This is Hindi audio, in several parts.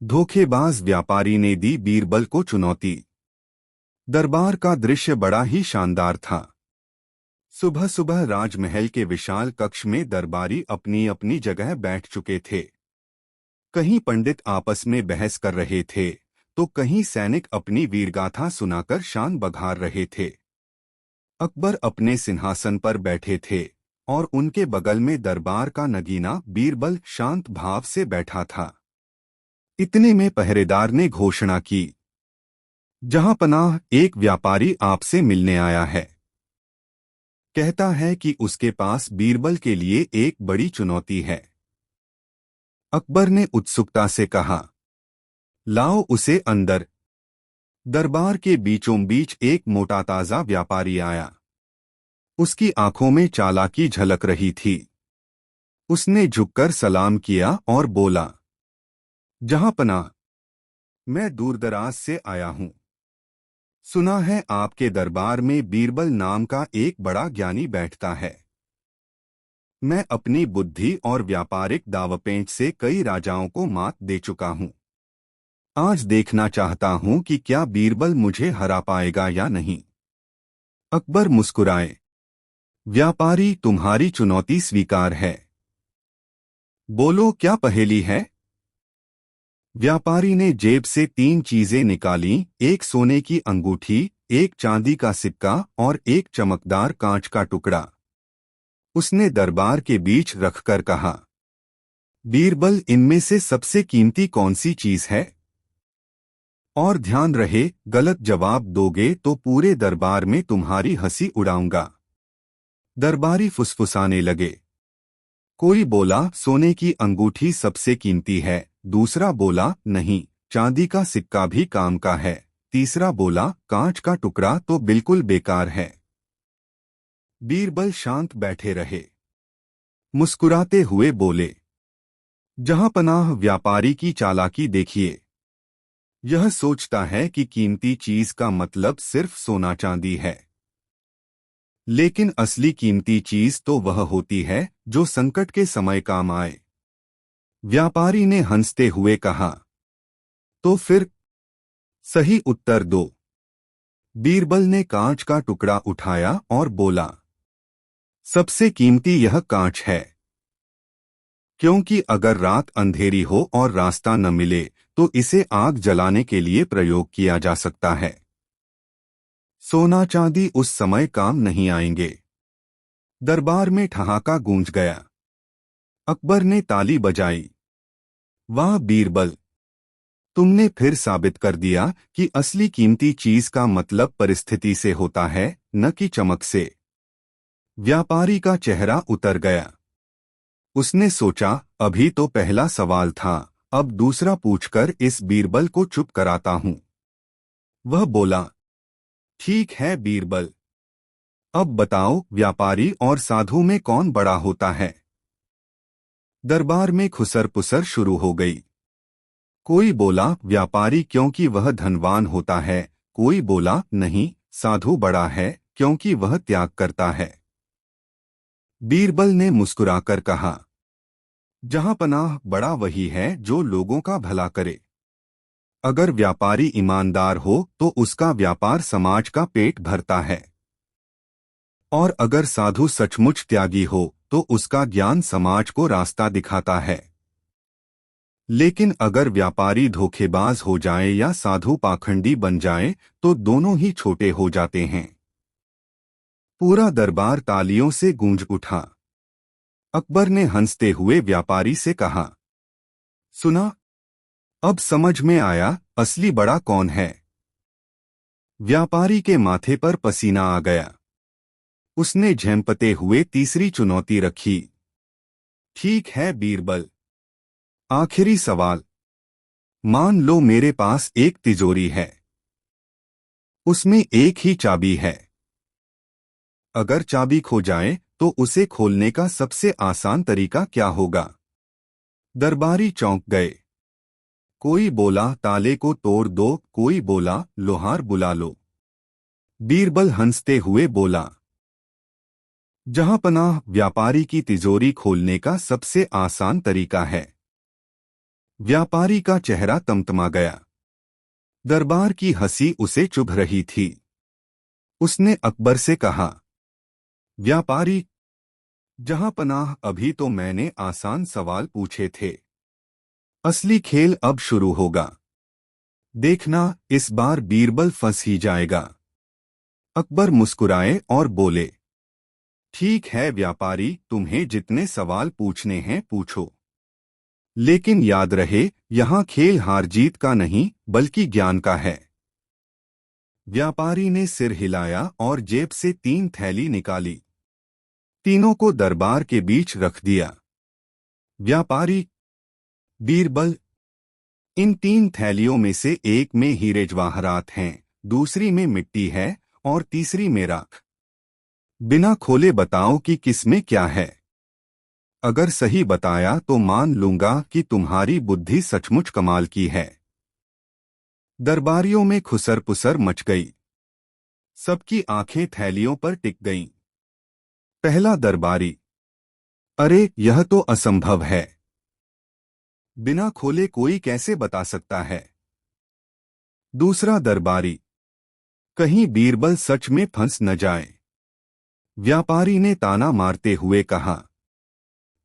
धोखेबाज व्यापारी ने दी बीरबल को चुनौती। दरबार का दृश्य बड़ा ही शानदार था। सुबह सुबह राजमहल के विशाल कक्ष में दरबारी अपनी अपनी जगह बैठ चुके थे। कहीं पंडित आपस में बहस कर रहे थे तो कहीं सैनिक अपनी वीरगाथा सुनाकर शान बघार रहे थे। अकबर अपने सिंहासन पर बैठे थे और उनके बगल में दरबार का नगीना बीरबल शांत भाव से बैठा था। इतने में पहरेदार ने घोषणा की, जहांपनाह, एक व्यापारी आपसे मिलने आया है। कहता है कि उसके पास बीरबल के लिए एक बड़ी चुनौती है। अकबर ने उत्सुकता से कहा, लाओ उसे अंदर। दरबार के बीचों बीच एक मोटा ताजा व्यापारी आया। उसकी आंखों में चालाकी झलक रही थी। उसने झुककर सलाम किया और बोला, जहांपनाह, मैं दूरदराज से आया हूं। सुना है आपके दरबार में बीरबल नाम का एक बड़ा ज्ञानी बैठता है। मैं अपनी बुद्धि और व्यापारिक दावपेंच से कई राजाओं को मात दे चुका हूं। आज देखना चाहता हूं कि क्या बीरबल मुझे हरा पाएगा या नहीं। अकबर मुस्कुराए, व्यापारी, तुम्हारी चुनौती स्वीकार है। बोलो, क्या पहेली है। व्यापारी ने जेब से 3 चीजें निकालीं, एक सोने की अंगूठी, एक चांदी का सिक्का और एक चमकदार कांच का टुकड़ा। उसने दरबार के बीच रखकर कहा, बीरबल, इनमें से सबसे कीमती कौन सी चीज है? और ध्यान रहे, गलत जवाब दोगे तो पूरे दरबार में तुम्हारी हंसी उड़ाऊंगा। दरबारी फुसफुसाने लगे। कोई बोला, सोने की अंगूठी सबसे कीमती है। दूसरा बोला, नहीं, चांदी का सिक्का भी काम का है। तीसरा बोला, कांच का टुकड़ा तो बिल्कुल बेकार है। बीरबल शांत बैठे रहे। मुस्कुराते हुए बोले, जहांपनाह, व्यापारी की चालाकी देखिए। यह सोचता है कि कीमती चीज का मतलब सिर्फ सोना चांदी है, लेकिन असली कीमती चीज तो वह होती है जो संकट के समय काम आए। व्यापारी ने हंसते हुए कहा, तो फिर सही उत्तर दो। बीरबल ने कांच का टुकड़ा उठाया और बोला, सबसे कीमती यह कांच है, क्योंकि अगर रात अंधेरी हो और रास्ता न मिले तो इसे आग जलाने के लिए प्रयोग किया जा सकता है। सोना चांदी उस समय काम नहीं आएंगे। दरबार में ठहाका गूंज गया। अकबर ने ताली बजाई। वाह बीरबल, तुमने फिर साबित कर दिया कि असली कीमती चीज का मतलब परिस्थिति से होता है, न कि चमक से। व्यापारी का चेहरा उतर गया। उसने सोचा, अभी तो पहला सवाल था, अब दूसरा पूछकर इस बीरबल को चुप कराता हूं। वह बोला, ठीक है बीरबल, अब बताओ, व्यापारी और साधु में कौन बड़ा होता है? दरबार में खुसर पुसर शुरू हो गई। कोई बोला, व्यापारी, क्योंकि वह धनवान होता है। कोई बोला, नहीं, साधु बड़ा है क्योंकि वह त्याग करता है। बीरबल ने मुस्कुराकर कहा, जहांपनाह, बड़ा वही है जो लोगों का भला करे। अगर व्यापारी ईमानदार हो तो उसका व्यापार समाज का पेट भरता है, और अगर साधु सचमुच त्यागी हो तो उसका ज्ञान समाज को रास्ता दिखाता है। लेकिन अगर व्यापारी धोखेबाज हो जाए या साधु पाखंडी बन जाए तो दोनों ही छोटे हो जाते हैं। पूरा दरबार तालियों से गूंज उठा। अकबर ने हंसते हुए व्यापारी से कहा, सुना, अब समझ में आया असली बड़ा कौन है। व्यापारी के माथे पर पसीना आ गया। उसने झेंपते हुए तीसरी चुनौती रखी। ठीक है बीरबल, आखिरी सवाल। मान लो मेरे पास एक तिजोरी है, उसमें एक ही चाबी है। अगर चाबी खो जाए तो उसे खोलने का सबसे आसान तरीका क्या होगा? दरबारी चौंक गए। कोई बोला, ताले को तोड़ दो, कोई बोला, लोहार बुला लो। बीरबल हंसते हुए बोला, जहांपनाह, व्यापारी की तिजोरी खोलने का सबसे आसान तरीका है व्यापारी का चेहरा तमतमा गया। दरबार की हंसी उसे चुभ रही थी। उसने अकबर से कहा, व्यापारी जहां पनाह, अभी तो मैंने आसान सवाल पूछे थे। असली खेल अब शुरू होगा। देखना, इस बार बीरबल फंस ही जाएगा। अकबर मुस्कुराए और बोले, ठीक है व्यापारी, तुम्हें जितने सवाल पूछने हैं पूछो। लेकिन याद रहे, यहाँ खेल हार जीत का नहीं बल्कि ज्ञान का है। व्यापारी ने सिर हिलाया और जेब से 3 थैली निकाली। तीनों को दरबार के बीच रख दिया। व्यापारी, बीरबल, इन 3 थैलियों में से एक में हीरे जवाहरात हैं, दूसरी में मिट्टी है और तीसरी में राख। बिना खोले बताओ कि किसमें क्या है। अगर सही बताया तो मान लूंगा कि तुम्हारी बुद्धि सचमुच कमाल की है। दरबारियों में खुसर पुसर मच गई। सबकी आंखें थैलियों पर टिक गईं। पहला दरबारी, अरे यह तो असंभव है। बिना खोले कोई कैसे बता सकता है। दूसरा दरबारी, कहीं बीरबल सच में फंस न जाए। व्यापारी ने ताना मारते हुए कहा,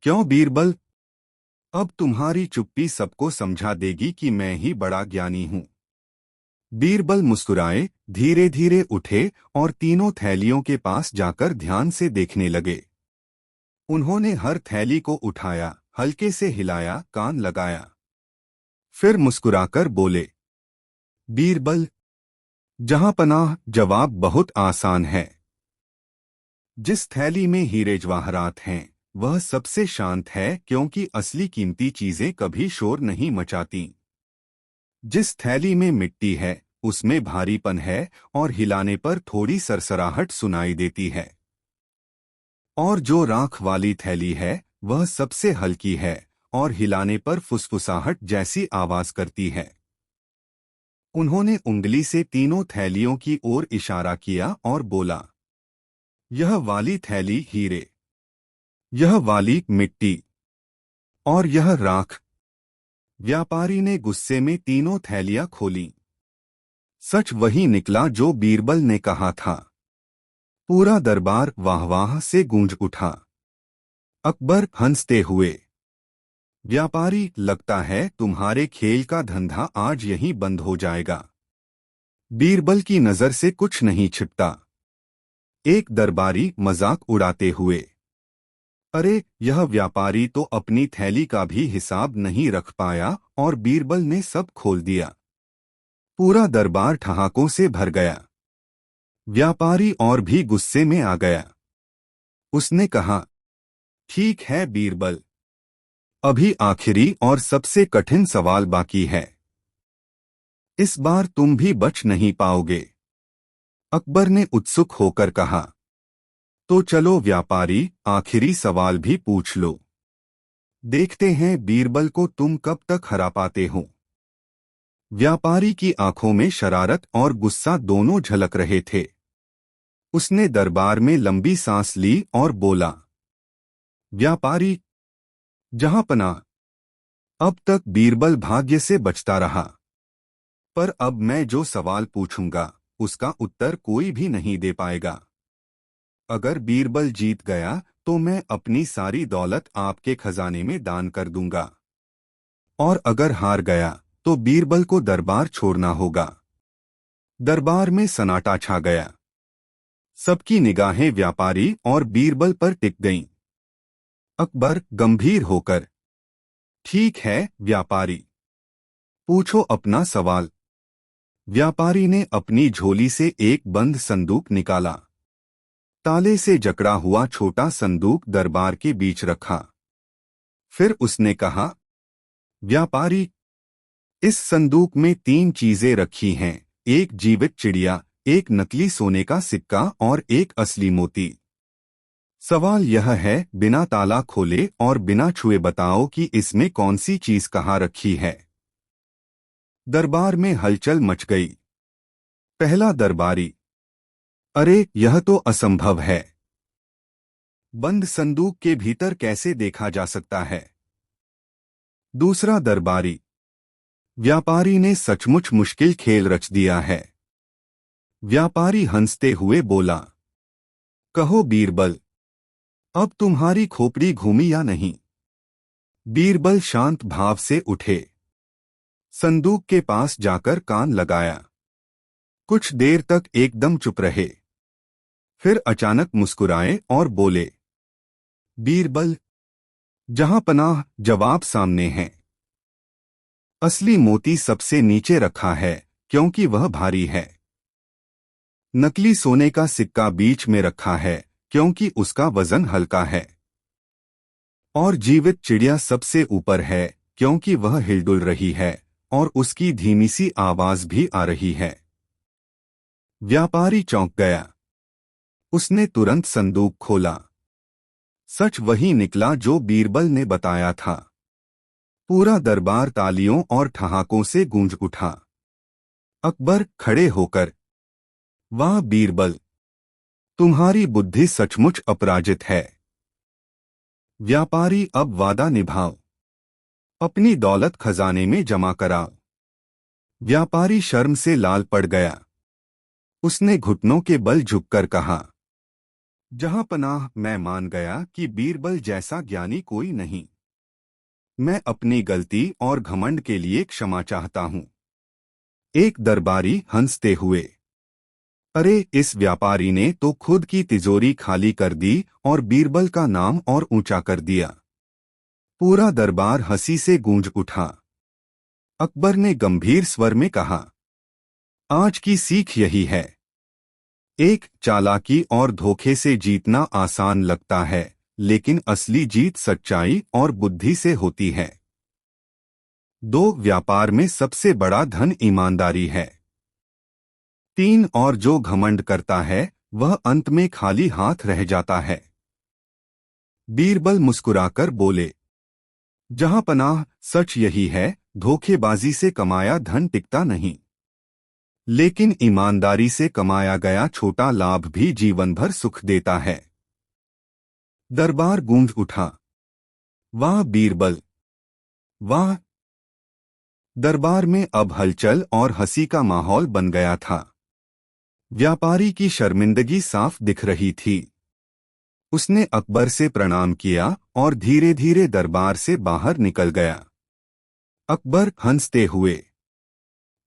क्यों बीरबल, अब तुम्हारी चुप्पी सबको समझा देगी कि मैं ही बड़ा ज्ञानी हूं। बीरबल मुस्कुराए, धीरे धीरे उठे और तीनों थैलियों के पास जाकर ध्यान से देखने लगे। उन्होंने हर थैली को उठाया, हल्के से हिलाया, कान लगाया। फिर मुस्कुराकर बोले, बीरबल, जहां पनाह, जवाब बहुत आसान है। जिस थैली में हीरे जवाहरात हैं वह सबसे शांत है, क्योंकि असली कीमती चीजें कभी शोर नहीं मचाती। जिस थैली में मिट्टी है उसमें भारीपन है और हिलाने पर थोड़ी सरसराहट सुनाई देती है। और जो राख वाली थैली है वह सबसे हल्की है और हिलाने पर फुसफुसाहट जैसी आवाज करती है। उन्होंने उंगली से तीनों थैलियों की ओर इशारा किया और बोला, यह वाली थैली हीरे, यह वाली मिट्टी और यह राख। व्यापारी ने गुस्से में तीनों थैलियां खोलीं। सच वही निकला जो बीरबल ने कहा था। पूरा दरबार वाह-वाह से गूंज उठा। अकबर हंसते हुए, व्यापारी, लगता है तुम्हारे खेल का धंधा आज यहीं बंद हो जाएगा। बीरबल की नजर से कुछ नहीं छिपता। एक दरबारी मजाक उड़ाते हुए, अरे यह व्यापारी तो अपनी थैली का भी हिसाब नहीं रख पाया और बीरबल ने सब खोल दिया। पूरा दरबार ठहाकों से भर गया। व्यापारी और भी गुस्से में आ गया। उसने कहा, ठीक है बीरबल, अभी आखिरी और सबसे कठिन सवाल बाकी है। इस बार तुम भी बच नहीं पाओगे। अकबर ने उत्सुक होकर कहा, तो चलो व्यापारी, आखिरी सवाल भी पूछ लो। देखते हैं बीरबल को तुम कब तक हरा पाते हो। व्यापारी की आंखों में शरारत और गुस्सा दोनों झलक रहे थे। उसने दरबार में लंबी सांस ली और बोला, व्यापारी, जहां पनाह, अब तक बीरबल भाग्य से बचता रहा, पर अब मैं जो सवाल पूछूंगा उसका उत्तर कोई भी नहीं दे पाएगा। अगर बीरबल जीत गया तो मैं अपनी सारी दौलत आपके खजाने में दान कर दूंगा, और अगर हार गया तो बीरबल को दरबार छोड़ना होगा। दरबार में सन्नाटा छा गया। सबकी निगाहें व्यापारी और बीरबल पर टिक गईं। अकबर गंभीर होकर, ठीक है व्यापारी, पूछो अपना सवाल। व्यापारी ने अपनी झोली से एक बंद संदूक निकाला। ताले से जकड़ा हुआ छोटा संदूक दरबार के बीच रखा। फिर उसने कहा, व्यापारी, इस संदूक में 3 चीजें रखी हैं, एक जीवित चिड़िया, एक नकली सोने का सिक्का और एक असली मोती। सवाल यह है, बिना ताला खोले और बिना छुए बताओ कि इसमें कौन सी चीज कहाँ रखी है। दरबार में हलचल मच गई। पहला दरबारी, अरे यह तो असंभव है। बंद संदूक के भीतर कैसे देखा जा सकता है। दूसरा दरबारी, व्यापारी ने सचमुच मुश्किल खेल रच दिया है। व्यापारी हंसते हुए बोला, कहो बीरबल, अब तुम्हारी खोपड़ी घूमी या नहीं? बीरबल शांत भाव से उठे, संदूक के पास जाकर कान लगाया। कुछ देर तक एकदम चुप रहे, फिर अचानक मुस्कुराए और बोले, बीरबल, जहां पनाह, जवाब सामने है। असली मोती सबसे नीचे रखा है क्योंकि वह भारी है। नकली सोने का सिक्का बीच में रखा है क्योंकि उसका वजन हल्का है। और जीवित चिड़िया सबसे ऊपर है क्योंकि वह हिलडुल रही है और उसकी धीमी सी आवाज भी आ रही है। व्यापारी चौंक गया। उसने तुरंत संदूक खोला। सच वही निकला जो बीरबल ने बताया था। पूरा दरबार तालियों और ठहाकों से गूंज उठा। अकबर खड़े होकर, वाह बीरबल, तुम्हारी बुद्धि सचमुच अपराजित है। व्यापारी, अब वादा निभाओ, अपनी दौलत खजाने में जमा कराओ। व्यापारी शर्म से लाल पड़ गया। उसने घुटनों के बल झुककर कहा, जहां पनाह, मैं मान गया कि बीरबल जैसा ज्ञानी कोई नहीं। मैं अपनी गलती और घमंड के लिए क्षमा चाहता हूं। एक दरबारी हंसते हुए, अरे, इस व्यापारी ने तो खुद की तिजोरी खाली कर दी और बीरबल का नाम और ऊंचा कर दिया। पूरा दरबार हंसी से गूंज उठा। अकबर ने गंभीर स्वर में कहा, आज की सीख यही है। एक, चालाकी और धोखे से जीतना आसान लगता है, लेकिन असली जीत सच्चाई और बुद्धि से होती है। दो, व्यापार में सबसे बड़ा धन ईमानदारी है। तीन, और जो घमंड करता है वह अंत में खाली हाथ रह जाता है। बीरबल मुस्कुराकर बोले, जहां पनाह, सच यही है, धोखेबाजी से कमाया धन टिकता नहीं, लेकिन ईमानदारी से कमाया गया छोटा लाभ भी जीवन भर सुख देता है। दरबार गूंज उठा। वाह बीरबल, वाह। दरबार में अब हलचल और हंसी का माहौल बन गया था। व्यापारी की शर्मिंदगी साफ दिख रही थी। उसने अकबर से प्रणाम किया और धीरे धीरे दरबार से बाहर निकल गया। अकबर हंसते हुए,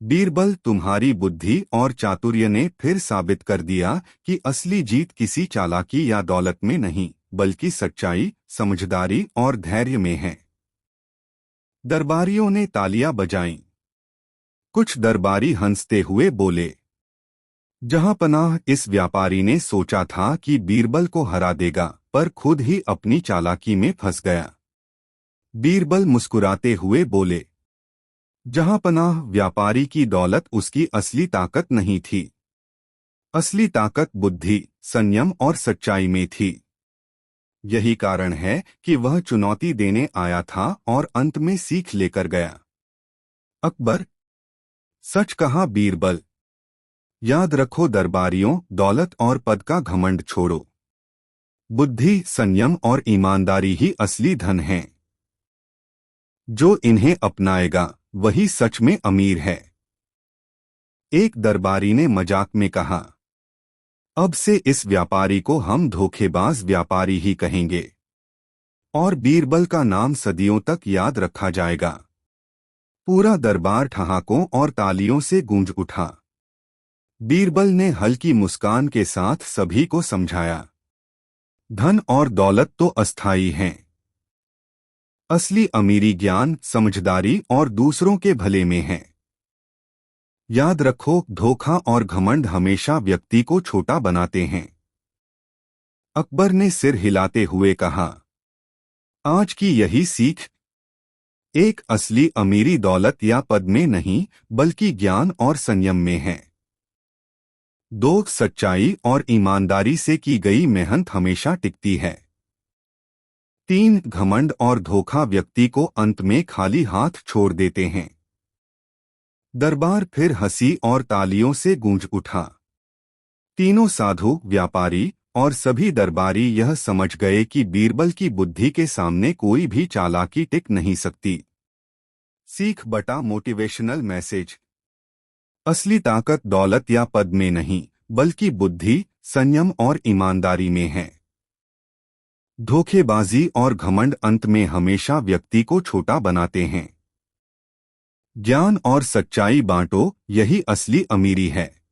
बीरबल, तुम्हारी बुद्धि और चातुर्य ने फिर साबित कर दिया कि असली जीत किसी चालाकी या दौलत में नहीं, बल्कि सच्चाई, समझदारी और धैर्य में है। दरबारियों ने तालियां बजाईं। कुछ दरबारी हंसते हुए बोले, जहां पनाह, इस व्यापारी ने सोचा था कि बीरबल को हरा देगा, पर खुद ही अपनी चालाकी में फंस गया। बीरबल मुस्कुराते हुए बोले, जहां पनाह, व्यापारी की दौलत उसकी असली ताकत नहीं थी। असली ताकत बुद्धि, संयम और सच्चाई में थी। यही कारण है कि वह चुनौती देने आया था और अंत में सीख लेकर गया। अकबर, सच कहा बीरबल। याद रखो दरबारियों, दौलत और पद का घमंड छोड़ो। बुद्धि, संयम और ईमानदारी ही असली धन हैं। जो इन्हें अपनाएगा वही सच में अमीर है। एक दरबारी ने मजाक में कहा, अब से इस व्यापारी को हम धोखेबाज व्यापारी ही कहेंगे और बीरबल का नाम सदियों तक याद रखा जाएगा। पूरा दरबार ठहाकों और तालियों से गूंज उठा। बीरबल ने हल्की मुस्कान के साथ सभी को समझाया, धन और दौलत तो अस्थायी हैं। असली अमीरी ज्ञान, समझदारी और दूसरों के भले में है। याद रखो, धोखा और घमंड हमेशा व्यक्ति को छोटा बनाते हैं। अकबर ने सिर हिलाते हुए कहा, आज की यही सीख, एक, असली अमीरी दौलत या पद में नहीं, बल्कि ज्ञान और संयम में है। दो, सच्चाई और ईमानदारी से की गई मेहनत हमेशा टिकती है। तीन, घमंड और धोखा व्यक्ति को अंत में खाली हाथ छोड़ देते हैं। दरबार फिर हंसी और तालियों से गूंज उठा। तीनों साधु, व्यापारी और सभी दरबारी यह समझ गए कि बीरबल की बुद्धि के सामने कोई भी चालाकी टिक नहीं सकती। सीख बटा मोटिवेशनल मैसेज। असली ताकत दौलत या पद में नहीं, बल्कि बुद्धि, संयम और ईमानदारी में है। धोखेबाजी और घमंड अंत में हमेशा व्यक्ति को छोटा बनाते हैं। ज्ञान और सच्चाई बांटो, यही असली अमीरी है।